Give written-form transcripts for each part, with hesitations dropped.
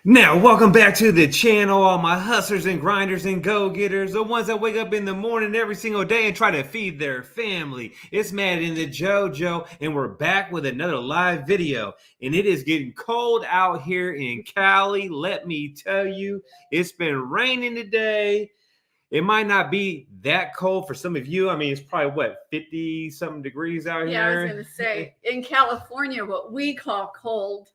Now, welcome back to the channel, all my hustlers and grinders and go-getters, the ones that wake up in the morning every single day and try to feed their family. It's Matt in the JoJo, and we're back with another live video. And it is getting cold out here in Cali. Let me tell you, it's been raining today. It might not be that cold for some of you. I mean, it's probably, what, 50-something degrees out here? Yeah, I was going to say, in California, what we call cold,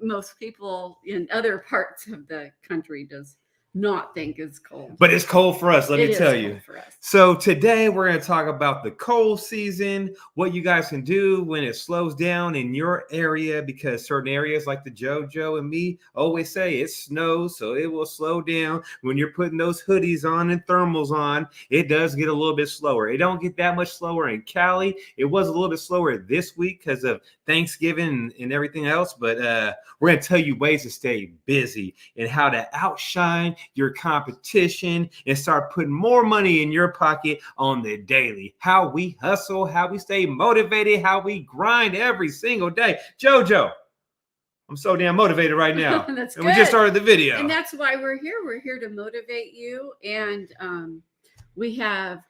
most people in other parts of the country does not think is cold. But it's cold for us, let me tell you. For us. So today we're going to talk about the cold season, what you guys can do when it slows down in your area, because certain areas like the JoJo and me always say it snows, so it will slow down. When you're putting those hoodies on and thermals on, it does get a little bit slower. It don't get that much slower in Cali. It was a little bit slower this week because of Thanksgiving and everything else, but we're going to tell you ways to stay busy and how to outshine your competition and start putting more money in your pocket on the daily. How we hustle, how we stay motivated, how we grind every single day. JoJo, I'm so damn motivated right now. That's and good. We just started the video. And that's why we're here. We're here to motivate you. And we have,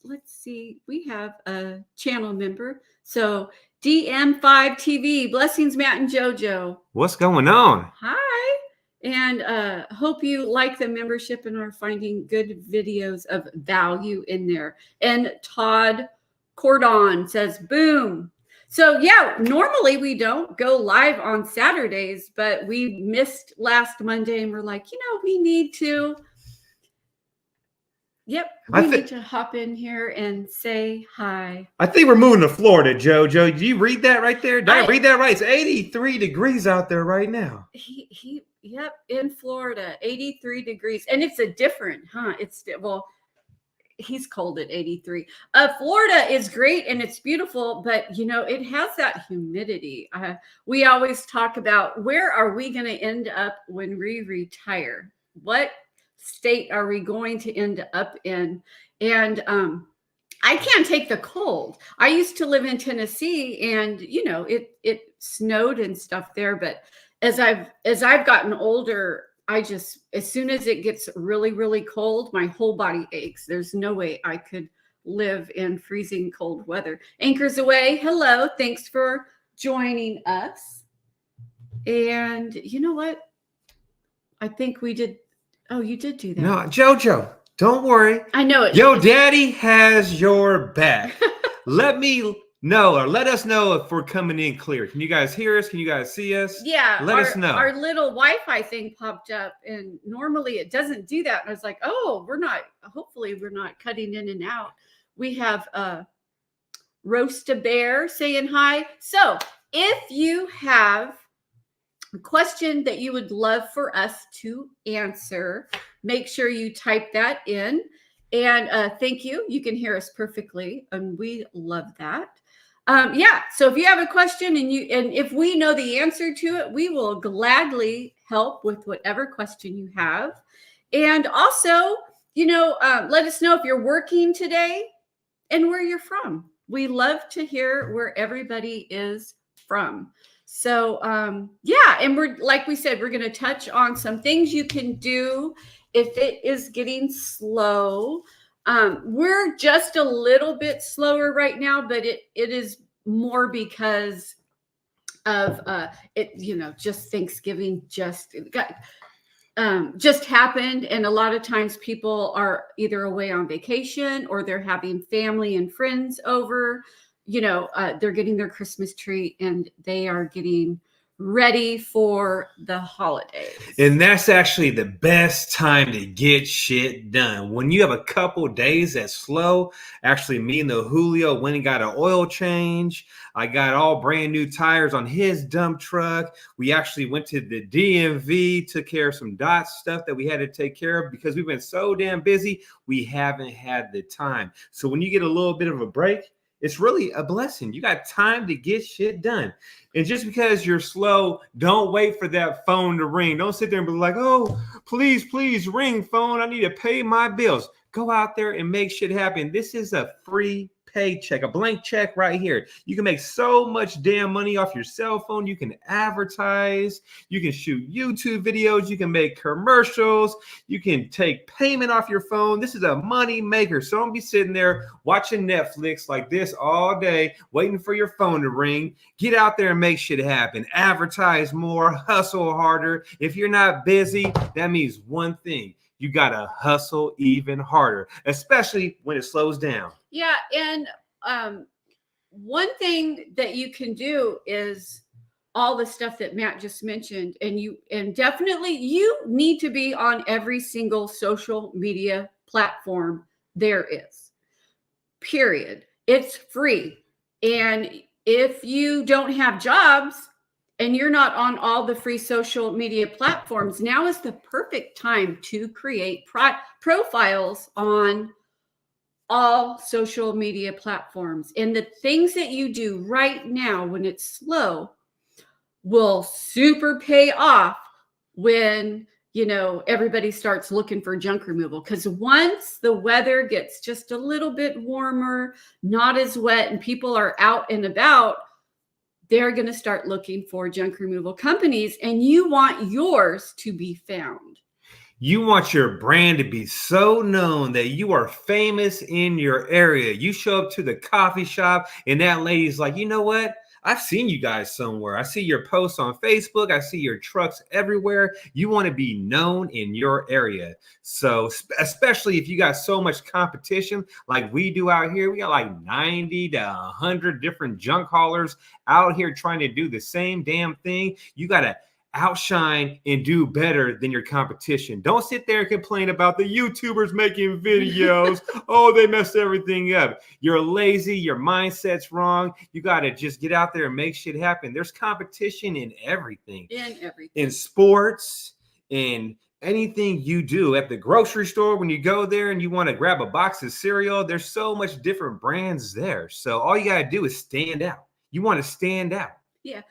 let's see, we have a channel member. So DM5 TV, blessings, Matt and JoJo. What's going on? Hi. And hope you like the membership and are finding good videos of value in there. And Todd Cordon says, boom. So yeah, normally we don't go live on Saturdays, but we missed last Monday and we're like, we need to. Yep, we need to hop in here and say hi. I think we're moving to Florida, JoJo. Do you read that right there? Did I read that right? It's 83 degrees out there right now. Yep, in Florida, 83 degrees. And it's a different, he's cold at 83. Florida is great and it's beautiful, but it has that humidity. We always talk about, where are we going to end up when we retire? What state are we going to end up in? And I can't take the cold. I used to live in Tennessee, and it snowed and stuff there, but as I've gotten older, as soon as it gets really, really cold, my whole body aches. There's no way I could live in freezing cold weather. Anchors away. Hello. Thanks for joining us. And you know what? I think we did. Oh, you did do that. No, JoJo, don't worry. I know it. Yo, Daddy has your back. Let us know if we're coming in clear. Can you guys hear us? Can you guys see us? Yeah. Let us know. Our little Wi-Fi thing popped up, and normally it doesn't do that. And I was like, hopefully we're not cutting in and out. We have Roast a Bear saying hi. So if you have a question that you would love for us to answer, make sure you type that in. And thank you. You can hear us perfectly, and we love that. So if you have a question and if we know the answer to it, we will gladly help with whatever question you have. And also, let us know if you're working today and where you're from. We love to hear where everybody is from. So, and we're, like we said, we're going to touch on some things you can do if it is getting slow. We're just a little bit slower right now, but it is more because of just Thanksgiving just happened, and a lot of times people are either away on vacation or they're having family and friends over. They're getting their Christmas tree and they are getting ready for the holidays. And that's actually the best time to get shit done. When you have a couple days that's slow. Actually, me and the Julio went and got an oil change. I got all brand new tires on his dump truck. We actually went to the DMV, took care of some dot stuff that we had to take care of because we've been so damn busy. We haven't had the time. So when you get a little bit of a break, it's really a blessing. You got time to get shit done. And just because you're slow, don't wait for that phone to ring. Don't sit there and be like, oh, please ring phone. I need to pay my bills. Go out there and make shit happen. This is a free paycheck, a blank check right here. You can make so much damn money off your cell phone. You can advertise, you can shoot YouTube videos, you can make commercials, you can take payment off your phone. This is a money maker. So don't be sitting there watching Netflix like this all day, waiting for your phone to ring. Get out there and make shit happen. Advertise more, hustle harder. If you're not busy, that means one thing. You got to hustle even harder, especially when it slows down. Yeah. And one thing that you can do is all the stuff that Matt just mentioned. And definitely you need to be on every single social media platform there is. Period. It's free. And if you don't have jobs and you're not on all the free social media platforms, now is the perfect time to create profiles on all social media platforms. And the things that you do right now when it's slow will super pay off when, you know, everybody starts looking for junk removal. Because once the weather gets just a little bit warmer, not as wet, and people are out and about, they're going to start looking for junk removal companies, and you want yours to be found. You want your brand to be so known that you are famous in your area. You show up to the coffee shop and that lady's like, you know what? I've seen you guys somewhere. I see your posts on Facebook. I see your trucks everywhere. You want to be known in your area. So especially if you got so much competition like we do out here, we got like 90 to 100 different junk haulers out here trying to do the same damn thing. You got to outshine and do better than your competition. Don't sit there and complain about the YouTubers making videos. Oh, they messed everything up. You're lazy. Your mindset's wrong. You got to just get out there and make shit happen. There's competition in everything. In sports, in anything you do. At the grocery store, when you go there and you want to grab a box of cereal, there's so much different brands there. So all you got to do is stand out. You want to stand out. Yeah.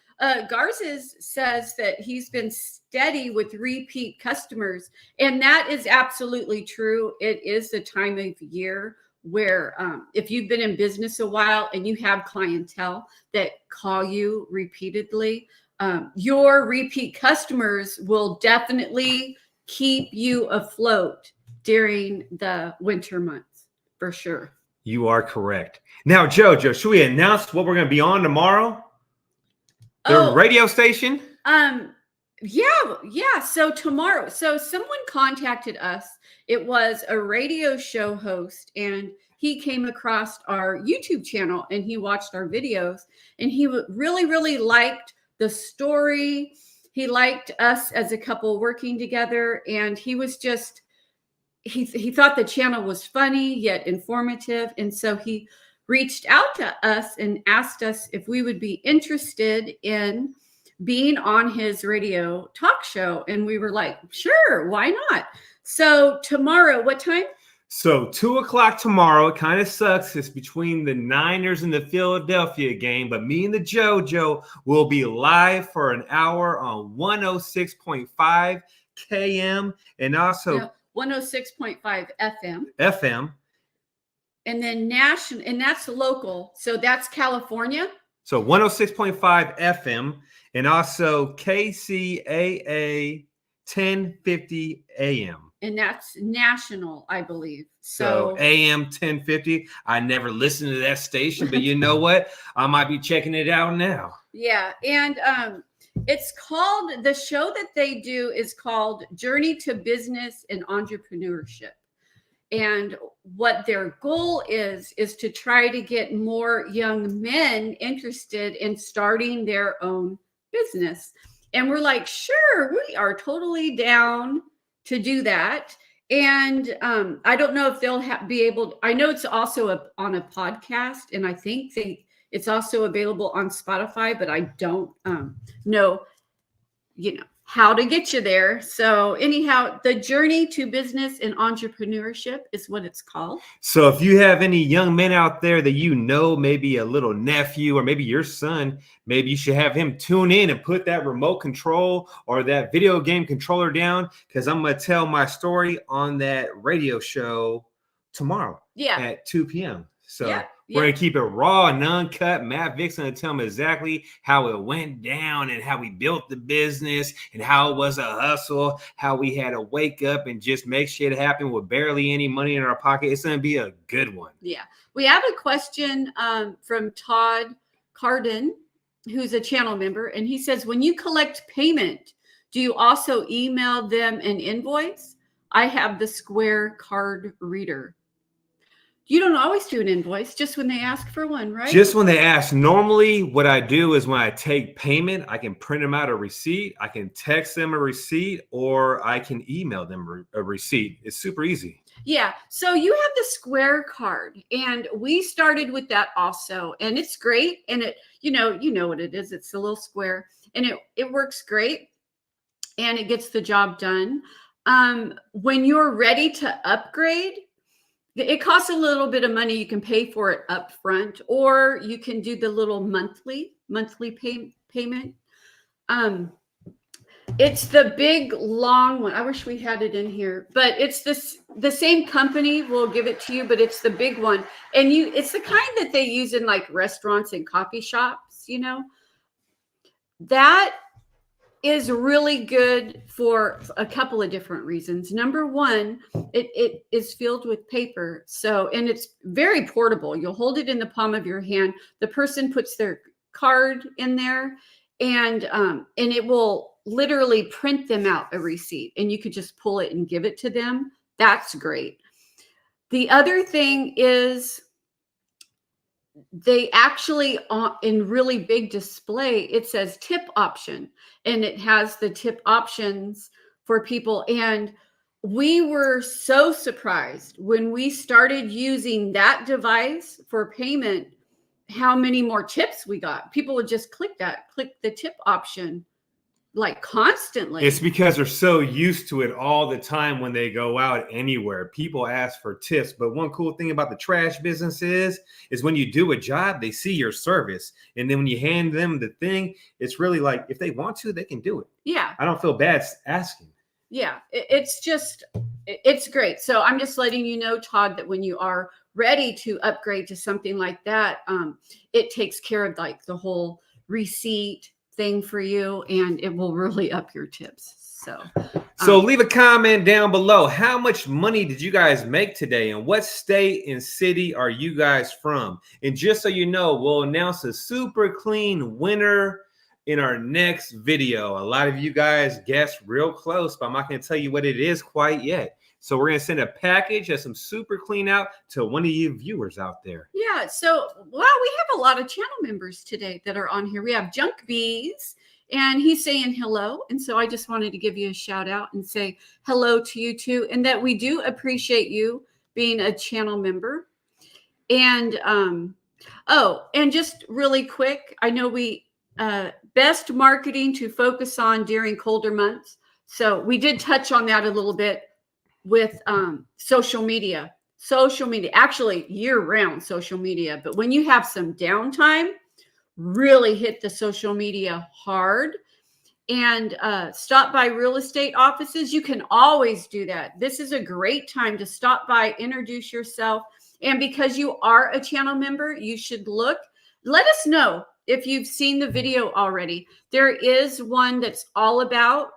Garces says that he's been steady with repeat customers, and that is absolutely true. It is the time of year where if you've been in business a while and you have clientele that call you repeatedly, your repeat customers will definitely keep you afloat during the winter months for sure. You are correct. Now, JoJo, should we announce what we're going to be on tomorrow? The radio station? Yeah. So tomorrow, someone contacted us. It was a radio show host, and he came across our YouTube channel and he watched our videos, and he really, really liked the story. He liked us as a couple working together, and he was just, he thought the channel was funny yet informative. And so he reached out to us and asked us if we would be interested in being on his radio talk show. And we were like, sure, why not? So tomorrow, what time? So 2:00 tomorrow. It kind of sucks. It's between the Niners and the Philadelphia game, but me and the JoJo will be live for an hour on 106.5 KM and also 106.5 FM. FM. And then national, and that's local. So that's California. So 106.5 FM and also KCAA 1050 AM. And that's national, I believe. So AM 1050. I never listened to that station, but you know what? I might be checking it out now. Yeah. And it's called, the show that they do is called Journey to Business and Entrepreneurship. And what their goal is to try to get more young men interested in starting their own business. And we're like, sure, we are totally down to do that. And I don't know if they'll be able, I know it's also on a podcast, and I think it's also available on Spotify, but I don't know, how to get you there. So anyhow, the Journey to Business and Entrepreneurship is what it's called. So if you have any young men out there that maybe a little nephew or maybe your son, maybe you should have him tune in and put that remote control or that video game controller down, because I'm going to tell my story on that radio show tomorrow at 2 p.m. So We're going to keep it raw and uncut. Matt Vick's going to tell them exactly how it went down and how we built the business and how it was a hustle, how we had to wake up and just make shit happen with barely any money in our pocket. It's going to be a good one. Yeah. We have a question from Todd Carden, who's a channel member. And he says, when you collect payment, do you also email them an invoice? I have the Square card reader. You don't always do an invoice, just when they ask for one, right? Just when they ask. Normally, what I do is when I take payment, I can print them out a receipt. I can text them a receipt, or I can email them a receipt. It's super easy. Yeah. So you have the Square card, and we started with that also, and it's great. And it, you know what it is. It's a little square, and it works great, and it gets the job done. When you're ready to upgrade, it costs a little bit of money. You can pay for it up front, or you can do the little monthly payment. It's the big long one. I wish we had it in here, but it's the same company will give it to you, but it's the big one. And it's the kind that they use in like restaurants and coffee shops, that is really good for a couple of different reasons. Number one, it is filled with paper. And it's very portable. You'll hold it in the palm of your hand. The person puts their card in there, and it will literally print them out a receipt, and you could just pull it and give it to them. That's great. The other thing is they actually, in really big display, it says tip option, and it has the tip options for people. And we were so surprised when we started using that device for payment, how many more tips we got. People would just click the tip option like constantly. It's because they're so used to it all the time when they go out anywhere. People ask for tips. But one cool thing about the trash business is when you do a job, they see your service. And then when you hand them the thing, it's really like, if they want to, they can do it. Yeah. I don't feel bad asking. Yeah. It's great. So I'm just letting you know, Todd, that when you are ready to upgrade to something like that, it takes care of like the whole receipt thing for you, and it will really up your tips. So leave a comment down below. How much money did you guys make today, and what state and city are you guys from? And just so you know, we'll announce a super clean winner in our next video. A lot of you guys guessed real close, but I'm not going to tell you what it is quite yet. So we're going to send a package of some super clean out to one of you viewers out there. Yeah. So, we have a lot of channel members today that are on here. We have Junk Bees, and he's saying hello. And so I just wanted to give you a shout out and say hello to you too, and that we do appreciate you being a channel member. And, and just really quick, I know best marketing to focus on during colder months. So we did touch on that a little bit with social media, actually year-round social media. But when you have some downtime, really hit the social media hard, and stop by real estate offices. You can always do that. This is a great time to stop by, introduce yourself. And because you are a channel member, you should let us know if you've seen the video already. There is one that's all about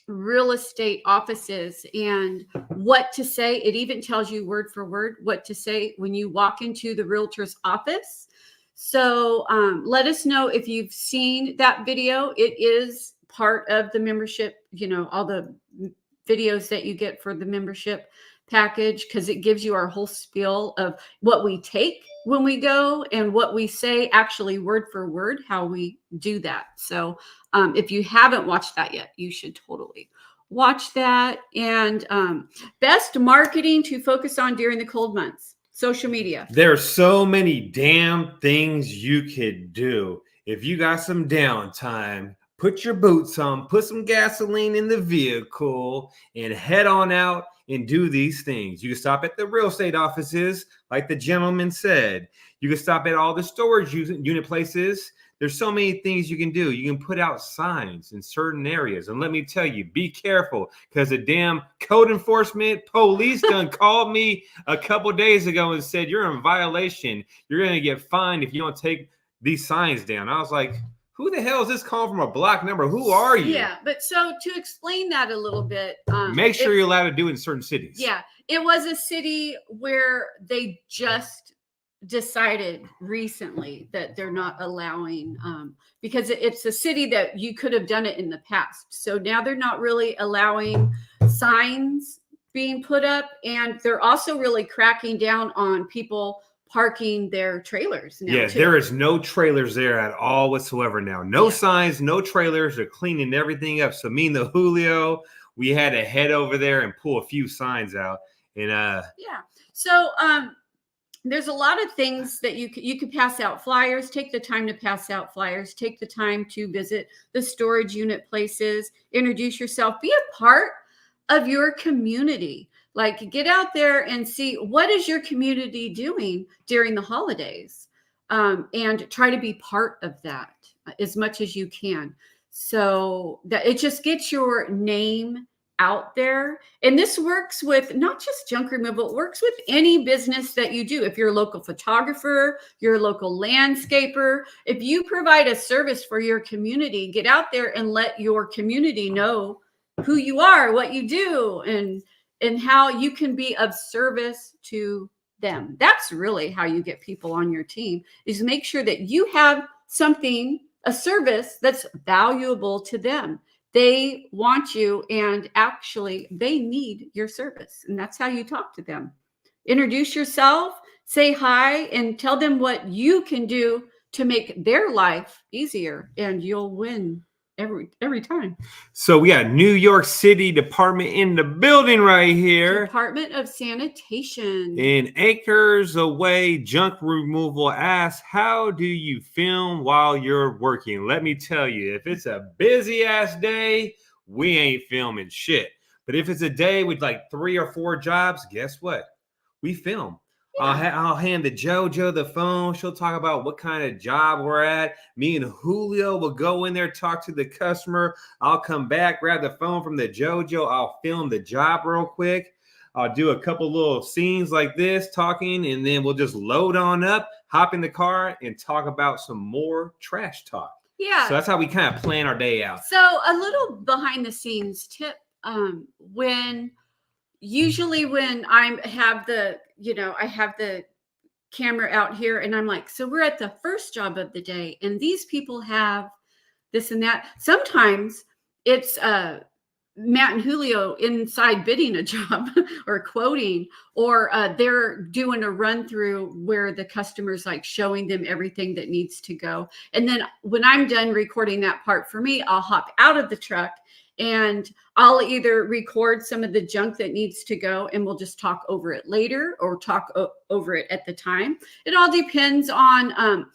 real estate offices and what to say. It even tells you word for word what to say when you walk into the realtor's office. So let us know if you've seen that video. It is part of the membership, all the videos that you get for the membership package, because it gives you our whole spiel of what we take when we go and what we say actually word for word, how we do that. So if you haven't watched that yet, you should totally watch that. And best marketing to focus on during the cold months, social media. There are so many damn things you could do. If you got some downtime, put your boots on, put some gasoline in the vehicle, and head on out and do these things. You can stop at the real estate offices, like the gentleman said. You can stop at all the storage unit places There's so many things you can do. You can put out signs in certain areas. And let me tell you, be careful, because the damn code enforcement police done called me a couple days ago and said, you're in violation. You're going to get fined if you don't take these signs down. I was like, who the hell is this calling from a block number? Who are you? Yeah, but so to explain that a little bit, make sure you're allowed to do it in certain cities. Yeah, it was a city where they just decided recently that they're not allowing, because it's a city that you could have done it in the past. So now they're not really allowing signs being put up, and they're also really cracking down on people parking their trailers now. Yeah, there is no trailers there at all whatsoever now. No signs, no trailers. They're cleaning everything up. So me and the Julio, we had to head over there and pull a few signs out. And yeah. So there's a lot of things that you could pass out flyers. Take the time to pass out flyers. Take the time to visit the storage unit places. Introduce yourself. Be a part of your community. Like, get out there and see what is your community doing during the holidays, and try to be part of that as much as you can, so that it just gets your name out there. And this works with not just junk removal, it works with any business that you do. If you're a local photographer, you're a local landscaper, if you provide a service for your community, get out there and let your community know who you are, what you do, and how you can be of service to them. That's really how you get people on your team, is make sure that you have something, a service that's valuable to them. They want you, and actually they need your service. And that's how you talk to them. Introduce yourself, say hi, and tell them what you can do to make their life easier, and you'll win every time. So we got New York City Department in the building right here. Department of Sanitation. In Acres Away Junk Removal asks, how do you film while you're working? Let me tell you, if it's a busy ass day, we ain't filming shit. But if it's a day with like 3 or 4 jobs, guess what? We film. Yeah. I'll hand the JoJo the phone. She'll talk about what kind of job we're at. Me and Julio will go in there, talk to the customer. I'll come back, grab the phone from the JoJo. I'll film the job real quick. I'll do a couple little scenes like this, talking, and then we'll just load on up, hop in the car, and talk about some more trash talk. Yeah. So that's how we kind of plan our day out. So a little behind the scenes tip, usually when I have the camera out here, and I'm like, so we're at the first job of the day, and these people have this and that. Sometimes it's Matt and Julio inside bidding a job or quoting, or they're doing a run through where the customer's like showing them everything that needs to go. And then when I'm done recording that part for me, I'll hop out of the truck and I'll either record some of the junk that needs to go, and we'll just talk over it later, or talk over it at the time. It all depends on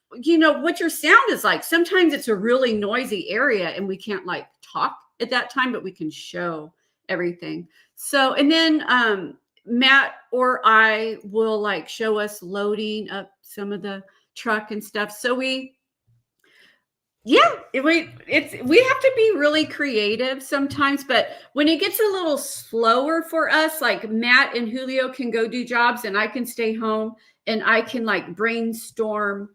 what your sound is like. Sometimes it's a really noisy area and we can't like talk at that time, but we can show everything. So, and then Matt or I will like show us loading up some of the truck and stuff. So we have to be really creative sometimes, but when it gets a little slower for us, like Matt and Julio can go do jobs and I can stay home and I can like brainstorm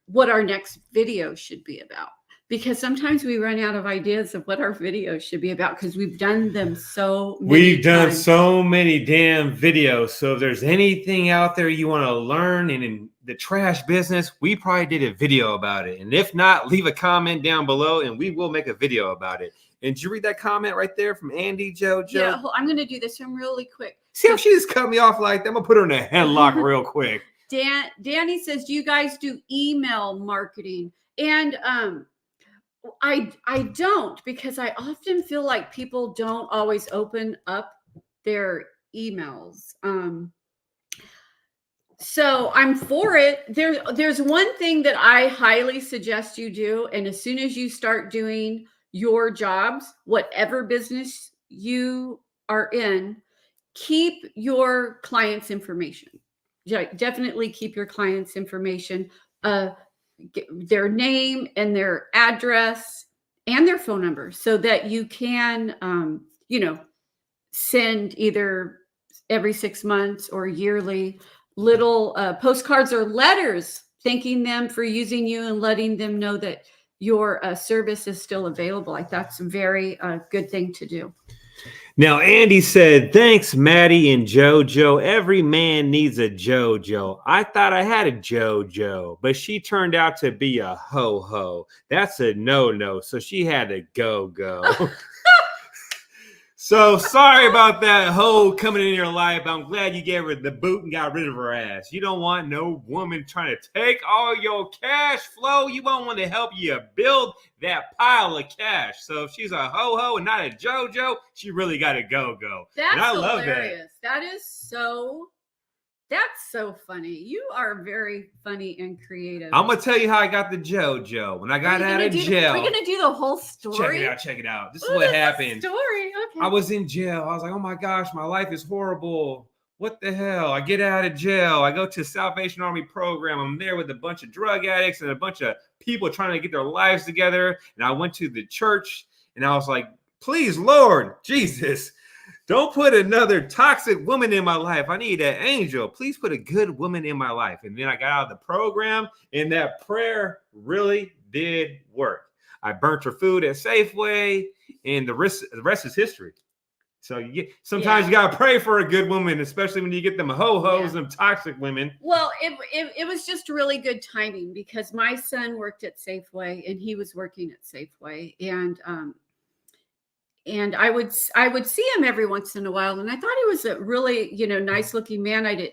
what our next video should be about. Because sometimes we run out of ideas of what our videos should be about, because we've done them so many We've done times. so many damn videos. So if there's anything out there you want to learn and in the trash business, we probably did a video about it. And if not, leave a comment down below and we will make a video about it. And did you read that comment right there from Andy JoJo? Yeah, I'm going to do this one really quick. See how she just cut me off like that? I'm going to put her in a headlock real quick. Danny says, do you guys do email marketing? And I don't, because I often feel like people don't always open up their emails. So I'm for it. There's one thing that I highly suggest you do. And as soon as you start doing your jobs, whatever business you are in, keep your clients' information. Definitely keep your clients' information. their name and their address and their phone number so that you can, send either every 6 months or yearly little postcards or letters thanking them for using you and letting them know that your service is still available. Like that's a very good thing to do. Now, Andy said, thanks, Maddie and JoJo. Every man needs a JoJo. I thought I had a JoJo, but she turned out to be a ho-ho. That's a no-no, so she had to go. So sorry about that hoe coming in your life. I'm glad you gave her the boot and got rid of her ass. You don't want no woman trying to take all your cash flow. You won't want to help you build that pile of cash. So if she's a ho-ho and not a JoJo, she really got to go. That's and I hilarious. love that. That's so funny. You are very funny and creative. I'm going to tell you how I got the JoJo. When I got out of jail. We're going to do the whole story? Check it out. This is what happened. Story. Okay. I was in jail. I was like, oh my gosh, my life is horrible. What the hell? I get out of jail. I go to Salvation Army program. I'm there with a bunch of drug addicts and a bunch of people trying to get their lives together. And I went to the church and I was like, please, Lord Jesus, don't put another toxic woman in my life. I need an angel. Please put a good woman in my life. And then I got out of the program, and that prayer really did work. I burnt her food at Safeway, and the rest is history. So sometimes you got to pray for a good woman, especially when you get them ho-hos and toxic women. Well, it was just really good timing because my son worked at Safeway, and he was working at Safeway, and I would see him every once in a while, and I thought he was a really, nice looking man.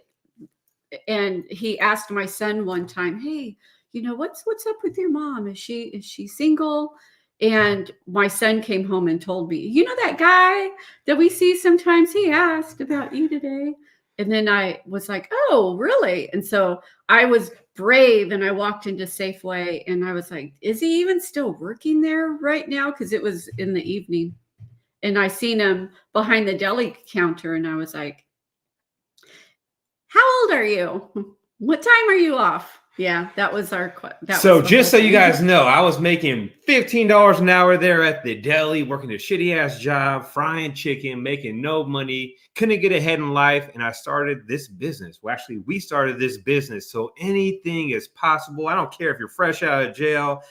And he asked my son one time, hey, what's up with your mom? Is she single? And my son came home and told me, that guy that we see sometimes, he asked about you today. And then I was like, oh, really? And so I was brave and I walked into Safeway and I was like, is he even still working there right now? Because it was in the evening. And I seen him behind the deli counter and I was like, how old are you? What time are you off? Yeah, that was our question. So just so you guys know, I was making $15 an hour there at the deli, working a shitty ass job, frying chicken, making no money, couldn't get ahead in life. And I started this business. Well, actually, we started this business. So anything is possible. I don't care if you're fresh out of jail,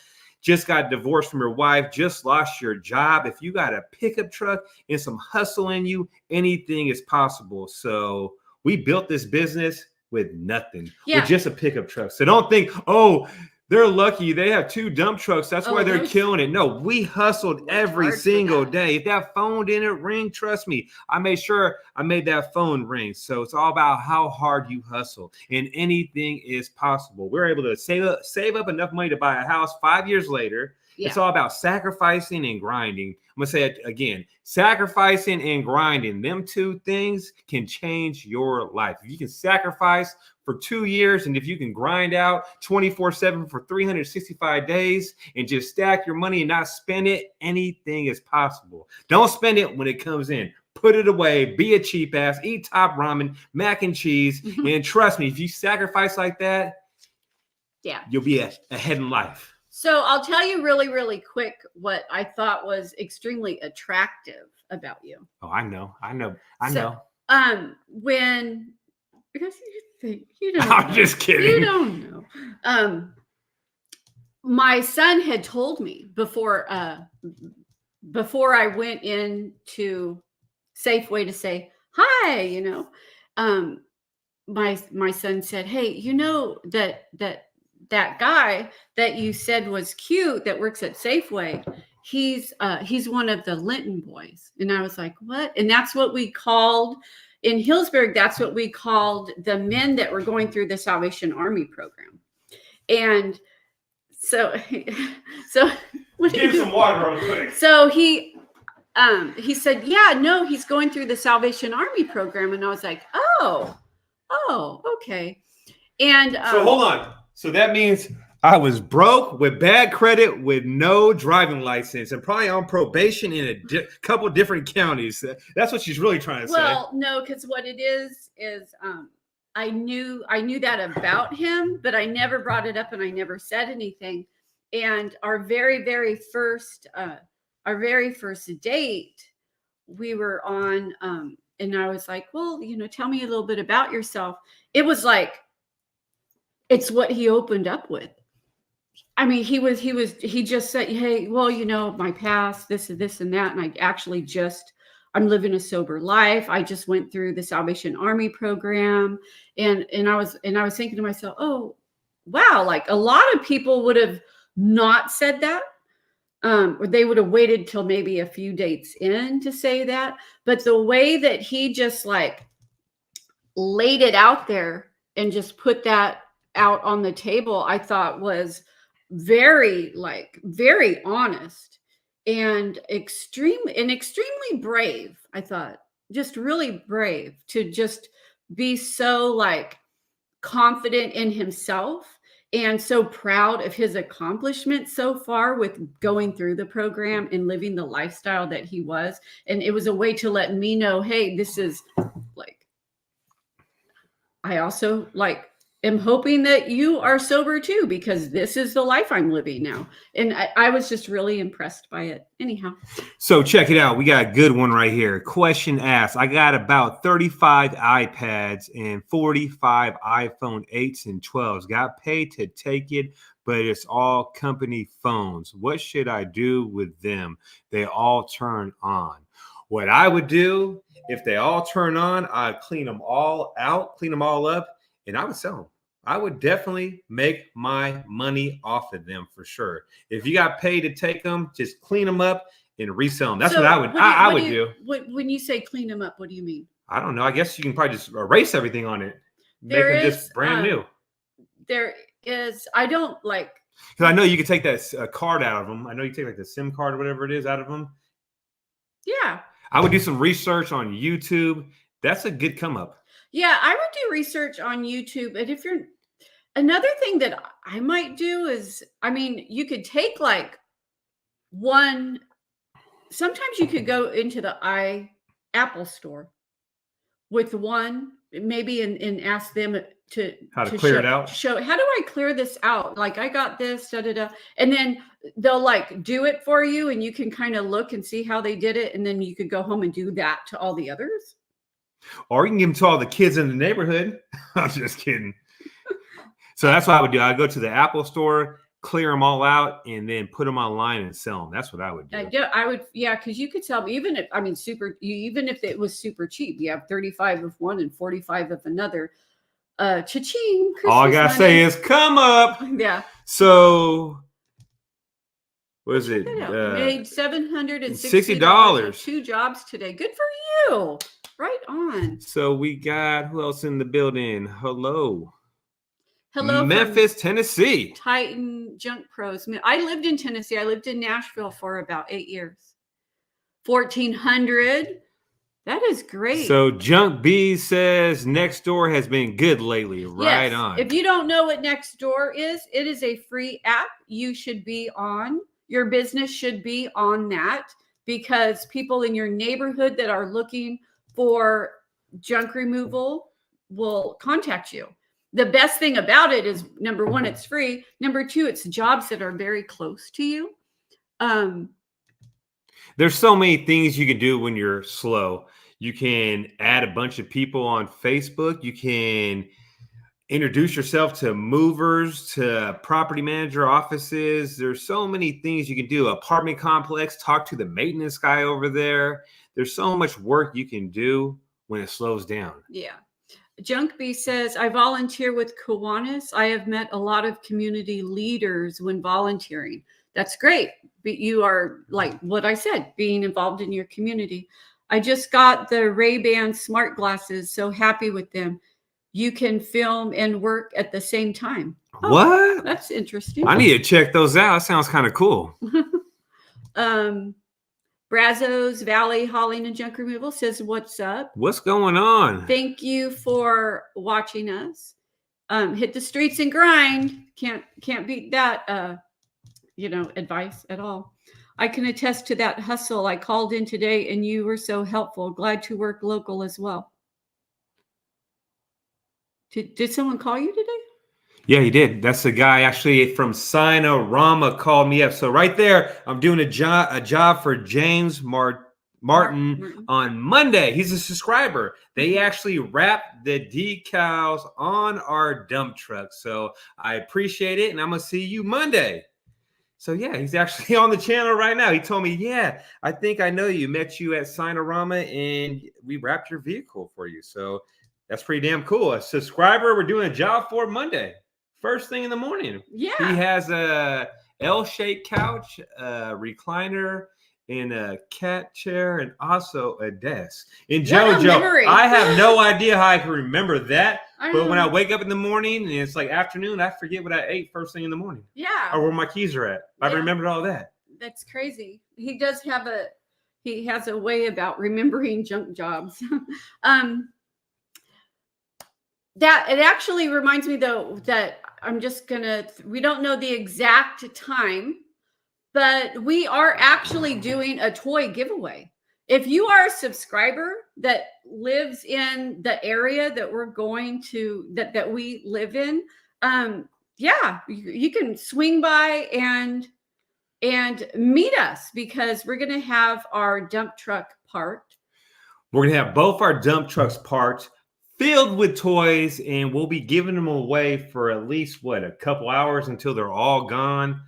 just got divorced from your wife, just lost your job. If you got a pickup truck and some hustle in you, anything is possible. So we built this business with nothing, with just a pickup truck. So don't think, oh, they're lucky. They have 2 dump trucks. That's why they're killing it. No, we hustled every single day. If that phone didn't ring, trust me, I made sure I made that phone ring. So it's all about how hard you hustle, and anything is possible. We're able to save up enough money to buy a house 5 years later. Yeah. It's all about sacrificing and grinding. I'm going to say it again. Sacrificing and grinding. Them 2 things can change your life. If you can sacrifice for 2 years, and if you can grind out 24/7 for 365 days and just stack your money and not spend it, anything is possible. Don't spend it when it comes in. Put it away. Be a cheap ass. Eat top ramen, mac and cheese. And trust me, if you sacrifice like that, you'll be ahead in life. So I'll tell you really, really quick what I thought was extremely attractive about you. Oh, I know. When because you don't I'm know. Just kidding. You don't know. My son had told me before I went into Safeway to say hi, my son said, hey, that guy that you said was cute that works at Safeway, he's one of the Linton boys. And I was like, what? And that's what we called in Hillsburg. That's what we called the men that were going through the Salvation Army program. And so give some water real quick. So he said, yeah, no, he's going through the Salvation Army program. And I was like, oh, okay. And so hold on. So that means I was broke with bad credit with no driving license and probably on probation in a couple different counties. That's what she's really trying to say. Well, no, because what it is I knew that about him, but I never brought it up and I never said anything. And our very first date, we were on, and I was like, well, tell me a little bit about yourself. It was like, it's what he opened up with. I mean, he just said, hey, well, my past, this and this and that. And I'm living a sober life. I just went through the Salvation Army program. And I was thinking to myself, oh, wow. Like a lot of people would have not said that. Or they would have waited till maybe a few dates in to say that. But the way that he just like laid it out there and just put that out on the table, I thought was very honest and extremely brave. I thought just really brave to just be so like confident in himself and so proud of his accomplishments so far with going through the program and living the lifestyle that he was. And it was a way to let me know, hey, this is like, I also like am hoping that you are sober too, because this is the life I'm living now. And I was just really impressed by it. Anyhow. So check it out. We got a good one right here. Question asked, I got about 35 iPads and 45 iPhone 8s and 12s. Got paid to take it, but it's all company phones. What should I do with them? They all turn on. What I would do if they all turn on, I'd clean them all out, clean them all up, and I would sell them. I would definitely make my money off of them for sure. If you got paid to take them, just clean them up and resell them. That's what I would. I would do. When you say clean them up, what do you mean? I don't know. I guess you can probably just erase everything on it, make them just brand new. There is. I don't like. Because I know you can take that card out of them. I know you take like the SIM card or whatever it is out of them. Yeah. I would do some research on YouTube. That's a good come up. Yeah, I would do research on YouTube. And if you're another thing that I might do is, I mean, you could take like one, sometimes you could go into the Apple store with one, maybe and ask them to clear it out. Show how do I clear this out? Like I got this, and then they'll like do it for you, and you can kind of look and see how they did it, and then you could go home and do that to all the others. Or you can give them to all the kids in the neighborhood. I'm just kidding. So that's what I would do. I'd go to the Apple store, clear them all out, and then put them online and sell them. That's what I would do. I would, yeah, because you could sell them even if, even if it was super cheap. You have 35 of one and 45 of another. Cha-ching! All I gotta say is come up. Yeah. So what is it? Made $760. 2 jobs today. Good for you. Right on. So we got who else in the building? Hello, Memphis, Tennessee. Titan Junk Pros. I lived in Tennessee. I lived in Nashville for about 8 years. 1,400. That is great. So Junk B says Nextdoor has been good lately. Right on. If you don't know what Nextdoor is, it is a free app. You should be on. Your business should be on that because people in your neighborhood that are looking for junk removal will contact you. The best thing about it is, number one, it's free. Number two, it's jobs that are very close to you. There's so many things you can do when you're slow. You can add a bunch of people on Facebook. You can introduce yourself to movers, to property manager offices. There's so many things you can do. Apartment complex, talk to the maintenance guy over there. There's so much work you can do when it slows down. Yeah. Junk B says, I volunteer with Kiwanis. I have met a lot of community leaders when volunteering. That's great. But you are, like what I said, being involved in your community. I just got the Ray-Ban smart glasses. So happy with them. You can film and work at the same time. Oh, what? That's interesting. I need to check those out. That sounds kind of cool. Brazos Valley Hauling and Junk Removal says, what's up? What's going on? Thank you for watching us. Hit the streets and grind. Can't beat that, advice at all. I can attest to that hustle. I called in today and you were so helpful. Glad to work local as well. Did someone call you today? Yeah, he did. That's the guy actually from Sinorama called me up. So right there, I'm doing a job for James Martin Martin. on Monday. He's a subscriber. They actually wrapped the decals on our dump truck. So I appreciate it, and I'm gonna see you Monday. So yeah, he's actually on the channel right now. He told me, yeah, I think I know you. Met you at Sinorama, and we wrapped your vehicle for you. So that's pretty damn cool. A subscriber we're doing a job for Monday. First thing in the morning. Yeah. He has a L-shaped couch, a recliner, and a cat chair, and also a desk. And JoJo, I have no idea how I can remember that. But when I wake up in the morning and it's like afternoon, I forget what I ate first thing in the morning. Yeah. Or where my keys are at. I remembered all that. That's crazy. He does have he has a way about remembering junk jobs. That it actually reminds me though that we don't know the exact time, but we are actually doing a toy giveaway. If you are a subscriber that lives in the area that we're going to, that we live in, yeah, you can swing by and meet us because we're going to have our dump truck parked. We're going to have both our dump trucks parked, filled with toys, and we'll be giving them away for at least, a couple hours until they're all gone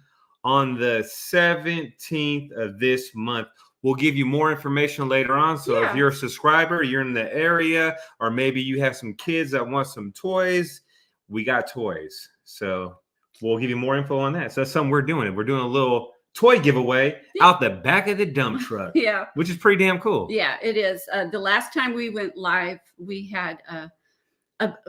on the 17th of this month. We'll give you more information later on. So if you're a subscriber, you're in the area, or maybe you have some kids that want some toys, we got toys. So we'll give you more info on that. So that's something we're doing. We're doing a little toy giveaway out the back of the dump truck. Yeah. Which is pretty damn cool. Yeah, it is. The last time we went live, we had a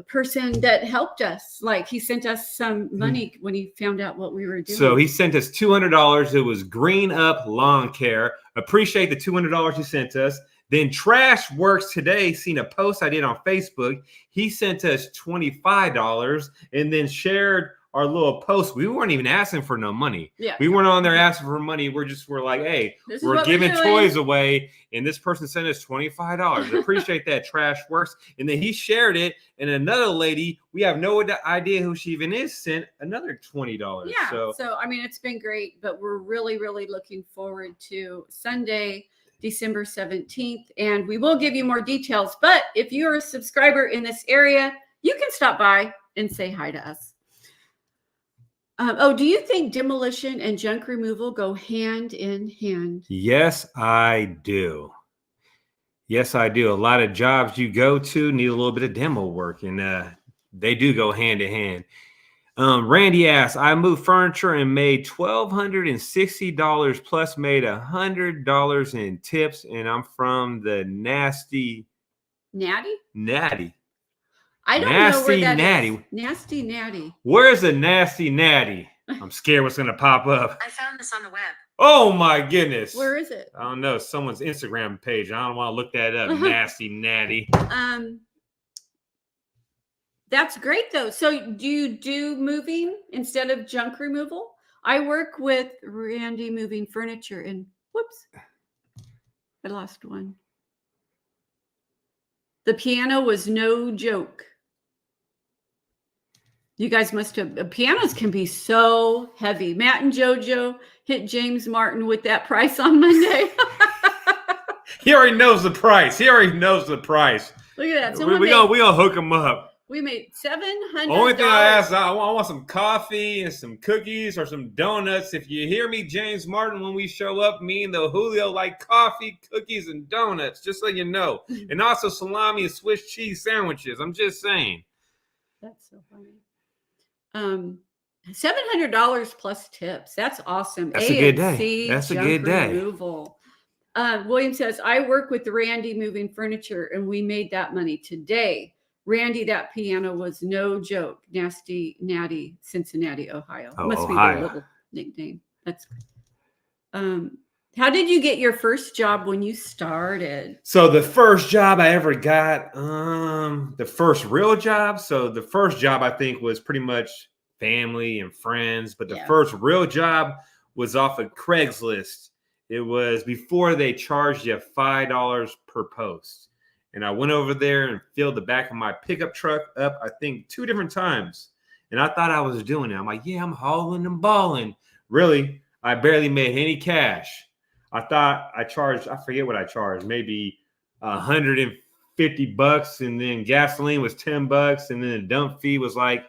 person that helped us. Like he sent us some money when he found out what we were doing. So he sent us $200. It was Green Up Lawn Care. Appreciate the $200 he sent us. Then Trash Works today, seen a post I did on Facebook. He sent us $25 and then shared our little post. We weren't even asking for no money. Yeah. We weren't on there asking for money. We're like, hey, we're giving toys away. And this person sent us $25. Appreciate that, Trash Works. And then he shared it. And another lady, we have no idea who she even is, sent another $20. Yeah. So I mean, it's been great, but we're really, really looking forward to Sunday, December 17th. And we will give you more details. But if you're a subscriber in this area, you can stop by and say hi to us. Do you think demolition and junk removal go hand in hand? Yes, I do. Yes, I do. A lot of jobs you go to need a little bit of demo work, and they do go hand in hand. Randy asks, I moved furniture and made $1,260 plus made $100 in tips, and I'm from the Natty. I don't know where that is. Nasty Natty. Where's the Nasty Natty? I'm scared what's going to pop up. I found this on the web. Oh, my goodness. Where is it? I don't know. Someone's Instagram page. I don't want to look that up. Nasty Natty. That's great, though. So do you do moving instead of junk removal? I work with Randy Moving Furniture and whoops, I lost one. The piano was no joke. You guys must have, pianos can be so heavy. Matt and JoJo hit James Martin with that price on Monday. He already knows the price. Look at that. We gonna hook him up. We made $700. Only thing I asked, I want some coffee and some cookies or some donuts. If you hear me, James Martin, when we show up, me and the Julio like coffee, cookies, and donuts, just so you know. And also salami and Swiss cheese sandwiches. I'm just saying. That's so funny. $700 plus tips. That's awesome. That's a good day. That's a good day. Removal. William says, I work with Randy Moving Furniture, and we made that money today. Randy, that piano was no joke. Nasty Natty, Cincinnati, Ohio. Oh, must Ohio. be their little nickname. That's how did you get your first job when you started? So the first job I ever got, the first real job. So the first job I think was pretty much family and friends, but the first real job was off of Craigslist. It was before they charged you $5 per post. and I went over there and filled the back of my pickup truck up, I think 2 different times. And I thought I was doing it. I'm like, yeah, I'm hauling and balling. Really, I barely made any cash. I thought I charged, I forget what I charged, maybe $150, and then gasoline was $10, and then the dump fee was like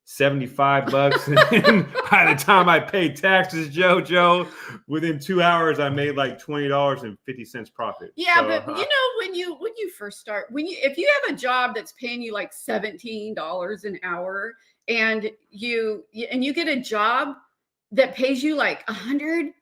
$75. And by the time I paid taxes, JoJo, within 2 hours I made like $20.50 profit. Yeah, So, but when you first start, if you have a job that's paying you like $17 an hour, and you get a job that pays you like 100,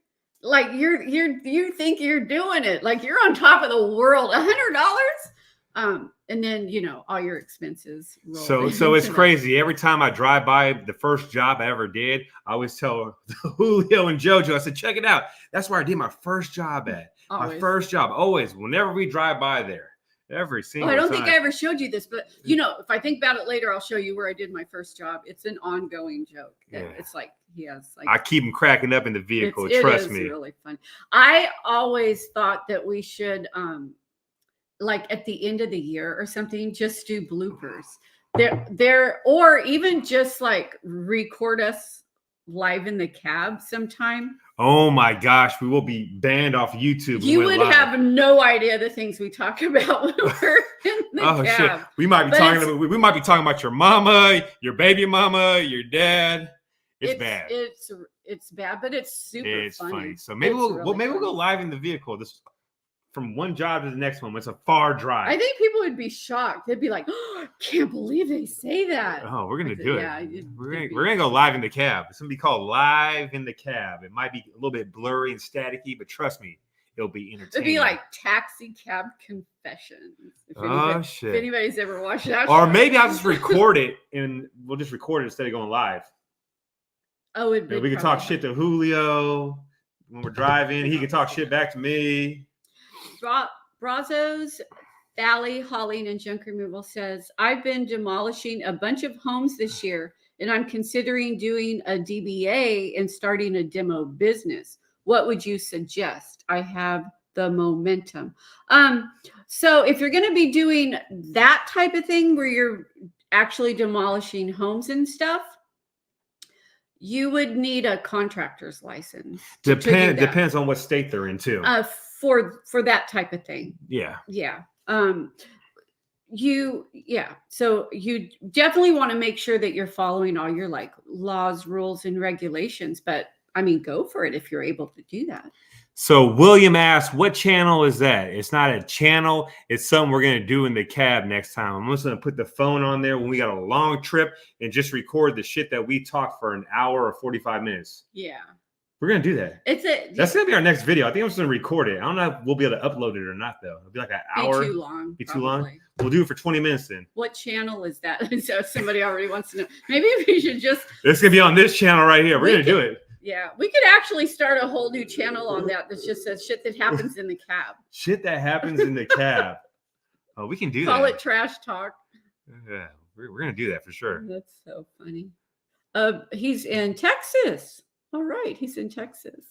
like you think you're doing it, like you're on top of the world. $100. And then all your expenses roll so it's into crazy. Every time I drive by the first job I ever did, I always tell Julio and JoJo, I said, check it out. That's where I did my first job at. Always. My first job, always, whenever we drive by there, every single I don't time. think I ever showed you this, but if I think about it later, I'll show you where I did my first job. It's an ongoing joke. Yeah. It's like he has like, I keep them cracking up in the vehicle. Trust me. It is really fun. I always thought that we should like at the end of the year or something, just do bloopers there, or even just like record us live in the cab sometime. Oh my gosh, we will be banned off YouTube. You would have no idea the things we talk about when we're in the cab. Shit. We might be talking about your mama, your baby mama, your dad. It's bad. It's bad, but it's super funny. So maybe we'll go live in the vehicle. This from one job to the next one. It's a far drive. I think people would be shocked. They'd be like, "Oh, I can't believe they say that." Oh, we're gonna do it. Yeah, we're gonna go live in the cab. It's gonna be called Live in the Cab. It might be a little bit blurry and staticky, but trust me, it'll be entertaining. It'd be like Taxi Cab Confessions. If anybody's ever watched that. Or maybe I'll just record it and we'll just record it instead of going live. Oh, we can talk shit to Julio when we're driving. He can talk shit back to me. Brazos Valley Hauling and Junk Removal says, I've been demolishing a bunch of homes this year, and I'm considering doing a DBA and starting a demo business. What would you suggest? I have the momentum. So if you're going to be doing that type of thing where you're actually demolishing homes and stuff, you would need a contractor's license. Depends on what state they're in too. For that type of thing. Yeah. So you definitely want to make sure that you're following all your like laws, rules, and regulations. But I mean, go for it if you're able to do that. So William asked, what channel is that? It's not a channel. It's something we're going to do in the cab next time. I'm just going to put the phone on there when we got a long trip and just record the shit that we talked for an hour or 45 minutes. Yeah. We're going to do that. That's going to be our next video. I think I'm just going to record it. I don't know if we'll be able to upload it or not, though. It'll be like an hour. Be too long. Too long? We'll do it for 20 minutes then. What channel is that? So somebody already wants to know. Maybe we should just... It's going to be on this channel right here. We're going to do it. Yeah, we could actually start a whole new channel on that just says shit that happens in the cab. Shit that happens in the cab. Oh, we can do that. Call it trash talk. Yeah, we're going to do that for sure. That's so funny. He's in Texas. All right, he's in Texas.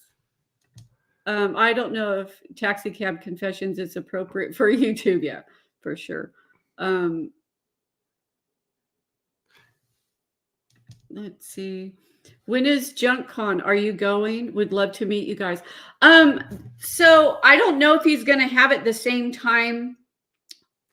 I don't know if Taxi Cab Confessions is appropriate for YouTube. Yeah, for sure. Let's see. When is JunkCon? Are you going? Would love to meet you guys. So I don't know if he's going to have it the same time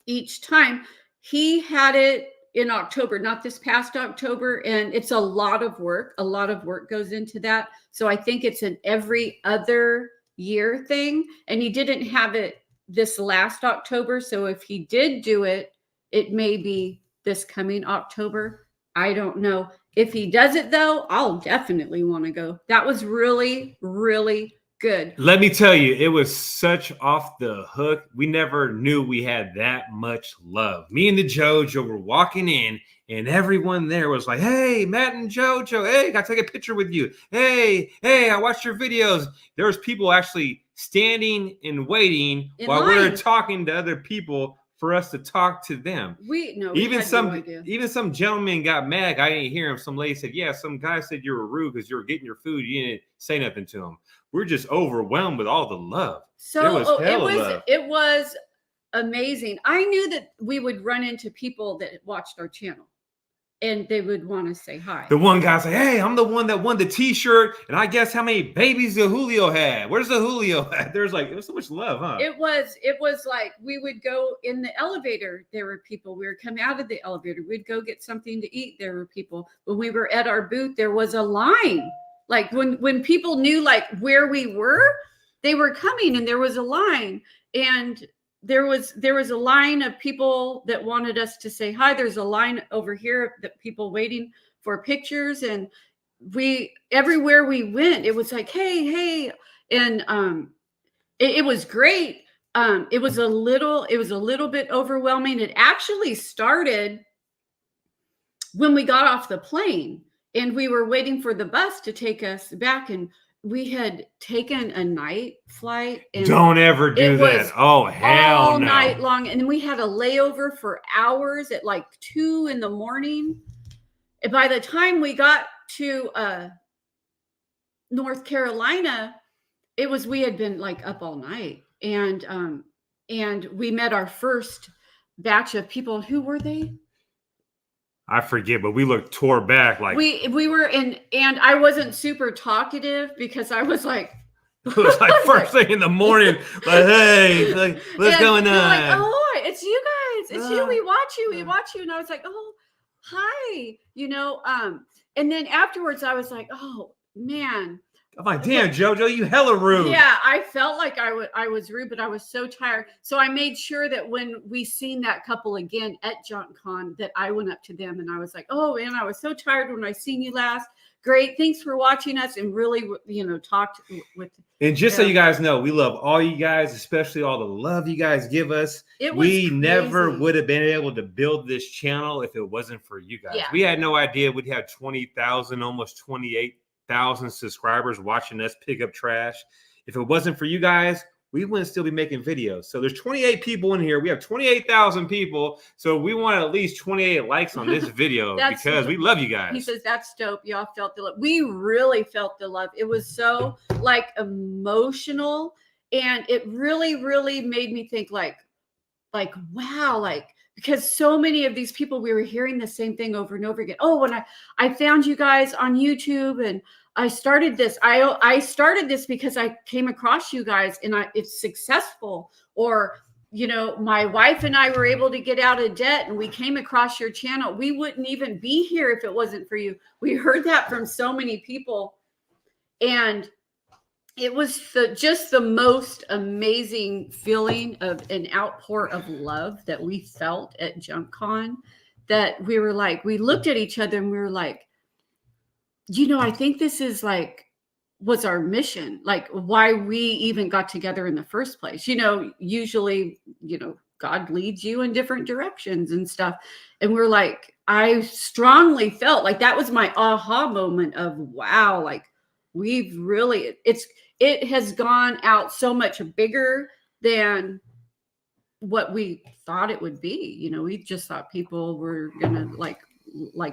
each time. He had it in October, not this past October, and it's a lot of work. A lot of work goes into that. So I think it's an every other year thing, and he didn't have it this last October. So if he did do it, it may be this coming October. I don't know. If he does it, though, I'll definitely want to go. That was really, really good. Let me tell you, it was such off the hook. We never knew we had that much love. Me and the JoJo were walking in, and everyone there was like, hey, Matt and JoJo, hey, got to take a picture with you. Hey, I watched your videos. There was people actually standing and waiting while we were talking to other people for us to talk to them. Even some gentleman got mad. I didn't hear him. Some lady said, yeah, some guy said you were rude because you were getting your food. You didn't say nothing to him. We're just overwhelmed with all the love. So it was amazing. I knew that we would run into people that watched our channel and they would want to say hi. The one guy say, hey, I'm the one that won the t-shirt, and I guess how many babies the Julio had. Where's the Julio at? There's like, it was so much love, huh? It was like we would go in the elevator, there were people. We would come out of the elevator, we'd go get something to eat, there were people. When we were at our booth, there was a line. Like when people knew like where we were, they were coming, and there was a line, and there was a line of people that wanted us to say hi. There's a line over here that people waiting for pictures, and everywhere we went, it was like, hey, and it was great. It was a little bit overwhelming. It actually started when we got off the plane and we were waiting for the bus to take us back, and we had taken a night flight. And don't ever do that. Oh, hell all no. night long. And then we had a layover for hours at like 2 a.m. And by the time we got to North Carolina, we had been like up all night. And we met our first batch of people. Who were they? I forget, but we looked tore back like we were in, and I wasn't super talkative because I was like, it was like first thing in the morning, like, hey, like, what's going on? Like, oh, it's you guys, it's you. We watch you, and I was like, oh, hi, and then afterwards I was like, oh man. I'm like, damn, JoJo, you hella rude. Yeah, I felt like I was rude, but I was so tired. So I made sure that when we seen that couple again at JunkCon, that I went up to them and I was like, oh man, I was so tired when I seen you last. Great, thanks for watching us, and really, talked with. And just so you guys know, we love all you guys, especially all the love you guys give us. We never would have been able to build this channel if it wasn't for you guys. Yeah. We had no idea we'd have 20,000, almost 28,000 subscribers watching us pick up trash. If it wasn't for you guys, we wouldn't still be making videos. So there's 28 people in here. We have 28,000 people. So we want at least 28 likes on this video because we love you guys. He says, that's dope. Y'all felt the love. We really felt the love. It was so like emotional. And it really, really made me think like, wow, like, because so many of these people, we were hearing the same thing over and over again. Oh, when I found you guys on YouTube, and I started this. I started this because I came across you guys, and it's successful. Or, my wife and I were able to get out of debt, and we came across your channel. We wouldn't even be here if it wasn't for you. We heard that from so many people, and it was just the most amazing feeling of an outpour of love that we felt at JunkCon, that we were like, we looked at each other and we were like, I think this is like, was our mission, like why we even got together in the first place. Usually, God leads you in different directions and stuff. And we're like, I strongly felt like that was my aha moment of, wow, like we've really, it has gone out so much bigger than what we thought it would be. We just thought people were gonna like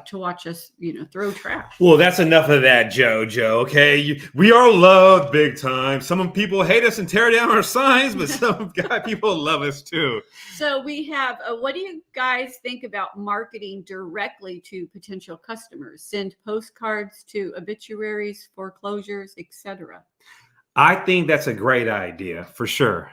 to watch us, throw trash. Well, that's enough of that, JoJo. Okay, we are loved big time. Some people hate us and tear down our signs, but some people love us too. So we have. What do you guys think about marketing directly to potential customers? Send postcards to obituaries, foreclosures, etc. I think that's a great idea for sure.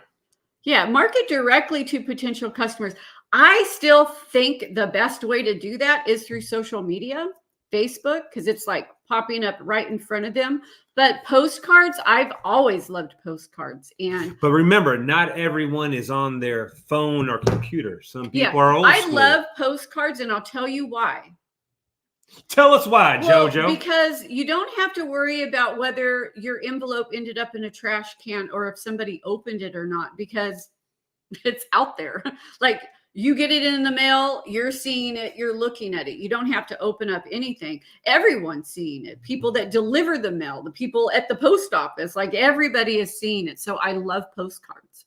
Yeah, market directly to potential customers. I still think the best way to do that is through social media, Facebook, because it's like popping up right in front of them. But postcards, I've always loved postcards. But remember, not everyone is on their phone or computer. Some people are old school. I love postcards, and I'll tell you why. Tell us why, JoJo. Because you don't have to worry about whether your envelope ended up in a trash can or if somebody opened it or not, because it's out there. Like, you get it in the mail, you're seeing it, you're looking at it. You don't have to open up anything. Everyone's seeing it. People that deliver the mail, the people at the post office, like everybody is seeing it. So I love postcards.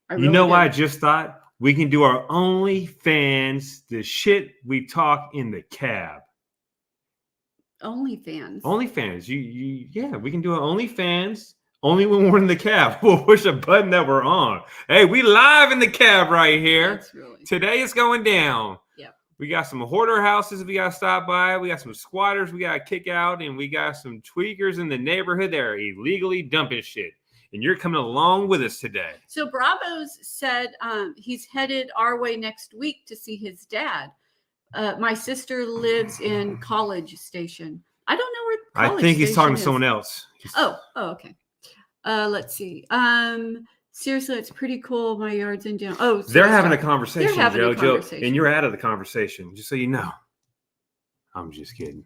I just thought? We can do our OnlyFans, the shit we talk in the cab. OnlyFans. OnlyFans. Yeah, we can do our OnlyFans Only when we're in the cab. We'll push a button that we're on. Hey, we live in the cab right here. That's really Today it's going down. Yep. We got some hoarder houses we got to stop by. We got some squatters we got to kick out. And we got some tweakers in the neighborhood that are illegally dumping shit. And you're coming along with us today. So Bravos said he's headed our way next week to see his dad. My sister lives in College Station. I don't know where College I think he's Station talking to is. someone else. Oh, okay. Let's see. Seriously, it's pretty cool. My yard's in down. Oh, so they're having a conversation, having a JoJo, conversation. and you're out of the conversation, just so you know. I'm just kidding.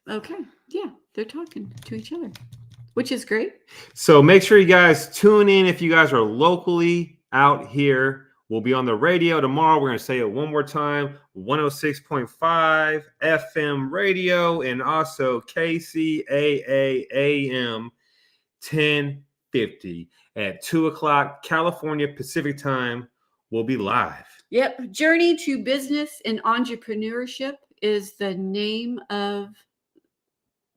Okay. Yeah, they're talking to each other, which is great. So make sure you guys tune in if you guys are locally out here. We'll be on the radio tomorrow. We're going to say it one more time. 106.5 FM radio and also KCAA AM 1050 at 2 o'clock California Pacific time. We'll be live. Yep. Journey to Business and Entrepreneurship is the name of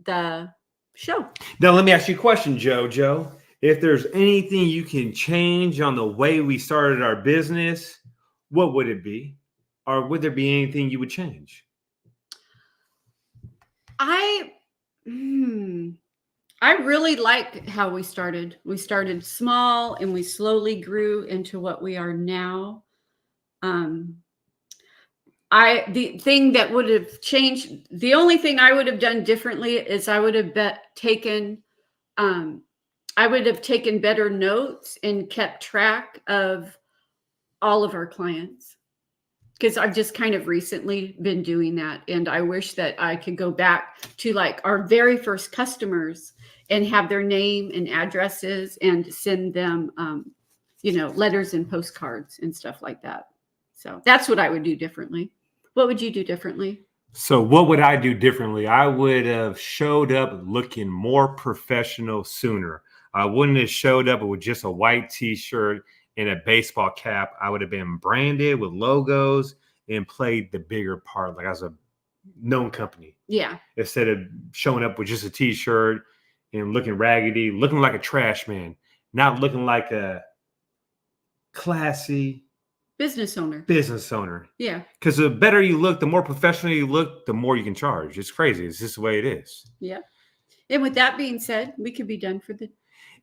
the show. Now, let me ask you a question, JoJo. If there's anything you can change on the way we started our business, what would it be? Or would there be anything you would change? I really like how we started. We started small and we slowly grew into what we are now. The thing that would have changed, the only thing I would have done differently is I would have taken better notes and kept track of all of our clients, because I've just kind of recently been doing that. And I wish that I could go back to like our very first customers and have their name and addresses and send them, letters and postcards and stuff like that. So that's what I would do differently. What would you do differently? So what would I do differently? I would have showed up looking more professional sooner. I wouldn't have showed up with just a white t-shirt and a baseball cap. I would have been branded with logos and played the bigger part, like I was a known company. Yeah. Instead of showing up with just a t-shirt and looking raggedy, looking like a trash man, not looking like a classy business owner. Yeah. Because the better you look, the more professional you look, the more you can charge. It's crazy. It's just the way it is. Yeah. And with that being said, we could be done for the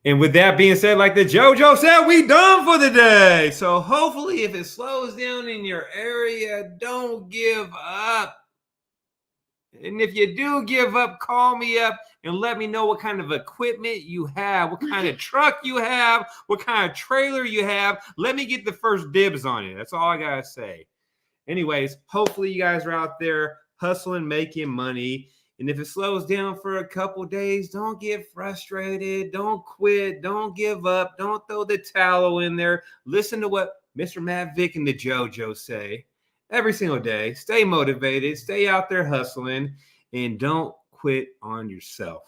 And with that being said, like the JoJo said, we done for the day. So hopefully if it slows down in your area, don't give up. And if you do give up, call me up and let me know what kind of equipment you have, what kind of truck you have, what kind of trailer you have. Let me get the first dibs on it. That's all I got to say. Anyways, hopefully you guys are out there hustling, making money. And if it slows down for a couple days, don't get frustrated. Don't quit. Don't give up. Don't throw the towel in there. Listen to what Mr. Matt Vick and the JoJo say every single day. Stay motivated. Stay out there hustling. And don't quit on yourself.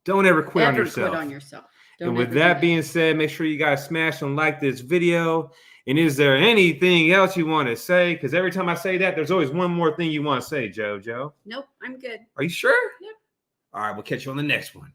Don't ever quit on yourself. Quit on yourself. And with that being said, make sure you guys smash and like this video. And is there anything else you want to say? Because every time I say that, there's always one more thing you want to say, JoJo. Nope, I'm good. Are you sure? Yep. All right, we'll catch you on the next one.